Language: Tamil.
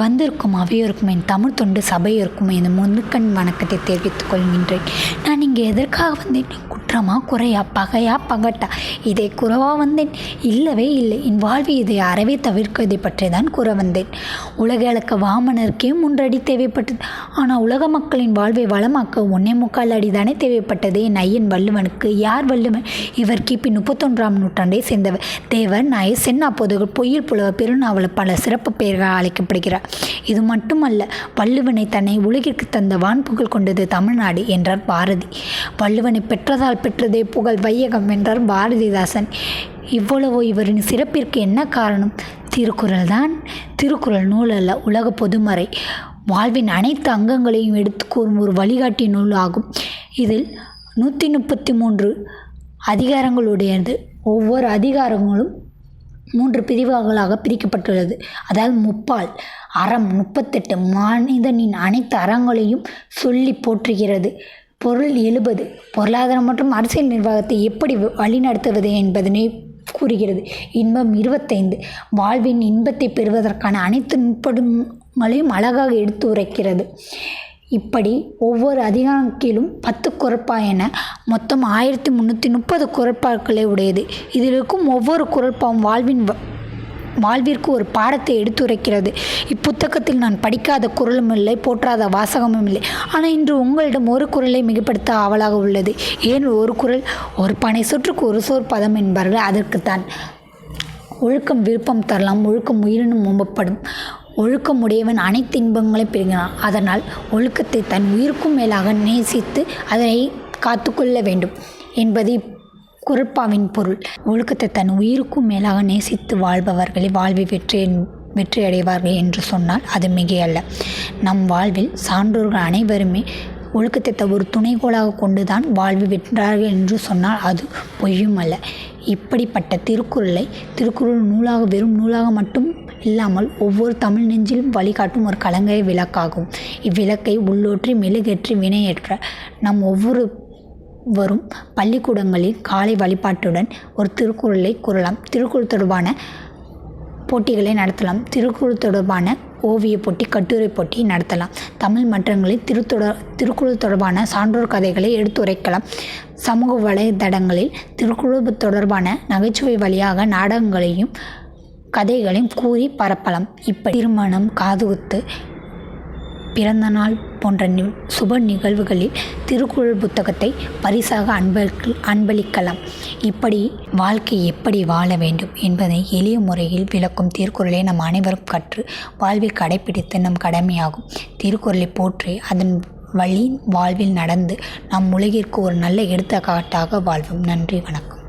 வந்திருக்கும் அவையோருக்கும் என் தமிழ் தொண்டு சபையோருக்கும் என் முன்னுக்கண் வணக்கத்தை தெரிவித்துக் கொள்கின்றேன். நான் இங்கே எதற்காக வந்தேன்? குற்றமா குறையா பகையா பகட்டா இதை கூறவா வந்தேன்? இல்லவே இல்லை. என் வாழ்வு இதை அறவே தவிர்ப்பதை பற்றி தான் கூற வந்தேன். உலகளக்க வாமனருக்கே 3 அடி தேவைப்பட்டது. ஆனால் உலக மக்களின் வாழ்வை வளமாக்க 1.25 அடி தானே தேவைப்பட்டது. என் ஐயன் வள்ளுவனுக்கு. யார் வள்ளுவன்? இவர் கிபி 31ஆம் நூற்றாண்டை சேர்ந்தவர். தேவர், நாய, சென்னா பொதுகள், பொய்யில் புலவர், பெருநாவலர் பல சிறப்பு பெயர்களால் அழைக்கப்படுகிறார். இது மட்டுமல்ல, வள்ளுவனை தன்னை உலகிற்கு தந்த வான்புகழ் கொண்டது தமிழ்நாடு என்றார் பாரதி. வள்ளுவனை பெற்றதால் பெற்றதே புகழ் வையகம் என்றார் பாரதிதாசன். இவ்வளவோ இவரின் சிறப்பிற்கு என்ன காரணம்? திருக்குறள் தான். திருக்குறள் நூல் அல்ல, உலக பொதுமறை. வாழ்வின் அனைத்து அங்கங்களையும் எடுத்து கூறும் ஒரு வழிகாட்டி நூல் ஆகும். இதில் 133 அதிகாரங்களுடையது. ஒவ்வொரு அதிகாரங்களும் 3 பிரிவுகளாக பிரிக்கப்பட்டுள்ளது. அதாவது முப்பால் அறம் 38 மனிதனின் அனைத்து அறங்களையும் சொல்லி போற்றுகிறது. பொருள் 70 பொருளாதாரம் மற்றும் அரசியல் நிர்வாகத்தை எப்படி வழிநடத்துவது என்பதனை கூறுகிறது. இன்பம் 25 வாழ்வின் இன்பத்தை பெறுவதற்கான அனைத்து நுட்பங்களையும் அழகாக எடுத்து உரைக்கிறது. இப்படி ஒவ்வொரு அதிகாரத்திலும் 10 குறட்பா என மொத்தம் 1330 குறட்பாக்களை உடையது. இதில் இருக்கும் ஒவ்வொரு குறட்பாவும் வாழ்விற்கு ஒரு பாடத்தை எடுத்துரைக்கிறது. இப்புத்தகத்தில் நான் படிக்காத குறளும் இல்லை, போற்றாத வாசகமும் இல்லை. ஆனால் இன்று உங்களிடம் ஒரு குறளை மிகப்படுத்த ஆவலாக உள்ளது. ஏன் ஒரு குறள்? ஒரு பனை சொற்றுக்கு ஒரு சோர் பதம் என்பார்கள். அதற்குத்தான். ஒழுக்கம் விருப்பம் தரலாம், ஒழுக்கம் உயிரினும் ஓம்பப்படும். ஒழுக்கம் உடையவன் அனைத்து இன்பங்களையும் பெறுகிறான். அதனால் ஒழுக்கத்தை தன் உயிருக்கும் மேலாக நேசித்து அதனை காத்துக்கொள்ள வேண்டும் என்பது குறட்பாவின் பொருள். ஒழுக்கத்தை தன் உயிருக்கும் மேலாக நேசித்து வாழ்பவர்களே வாழ்வை வெற்றி அடைவார்கள் என்று சொன்னால் அது மிகையல்ல. நம் வாழ்வில் சான்றோர்கள் அனைவருமே ஒழுக்கத்தை ஒரு துணைக்கோளாக கொண்டுதான் வாழ்வு வென்றார்கள் என்று சொன்னால் அது பொய்யும் அல்ல. இப்படிப்பட்ட திருக்குறள் நூலாக வெறும் நூலாக மட்டும் இல்லாமல் ஒவ்வொரு தமிழ் நெஞ்சிலும் வழிகாட்டும் ஒரு கலங்கரை விளக்காகும். இவ்விளக்கை உள்ளோற்றி மெழுகேற்றி வினையேற்ற நம் ஒவ்வொருவரும் பள்ளிக்கூடங்களில் காலை வழிபாட்டுடன் ஒரு திருக்குறளை கூறலாம். திருக்குறள் தொடர்பான போட்டிகளை நடத்தலாம். திருக்குறள் தொடர்பான ஓவிய போட்டி, கட்டுரை போட்டி நடத்தலாம். தமிழ் மன்றங்களில் திருக்குறள் தொடர்பான சான்றோர் கதைகளை எடுத்துரைக்கலாம். சமூக வலைதளங்களில் திருக்குறள் தொடர்பான நகைச்சுவை வழியாக நாடகங்களையும் கதைகளையும் கூறி பரப்பலாம். இப்படி திருமணம், காதுகுத்து, பிறந்தநாள் போன்ற சுப நிகழ்வுகளில் திருக்குறள் புத்தகத்தை பரிசாக அன்பளிக்கலாம். இப்படி வாழ்க்கை எப்படி வாழ வேண்டும் என்பதை எளிய முறையில் விளக்கும் திருக்குறளை நம் அனைவரும் கற்று வாழ்வில் கடைப்பிடித்து நம் கடமையாகும். திருக்குறளை போற்றி அதன் வழி வாழ்வில் நடந்து நம் உலகிற்கு ஒரு நல்ல எடுத்துக்காட்டாக வாழ்வோம். நன்றி, வணக்கம்.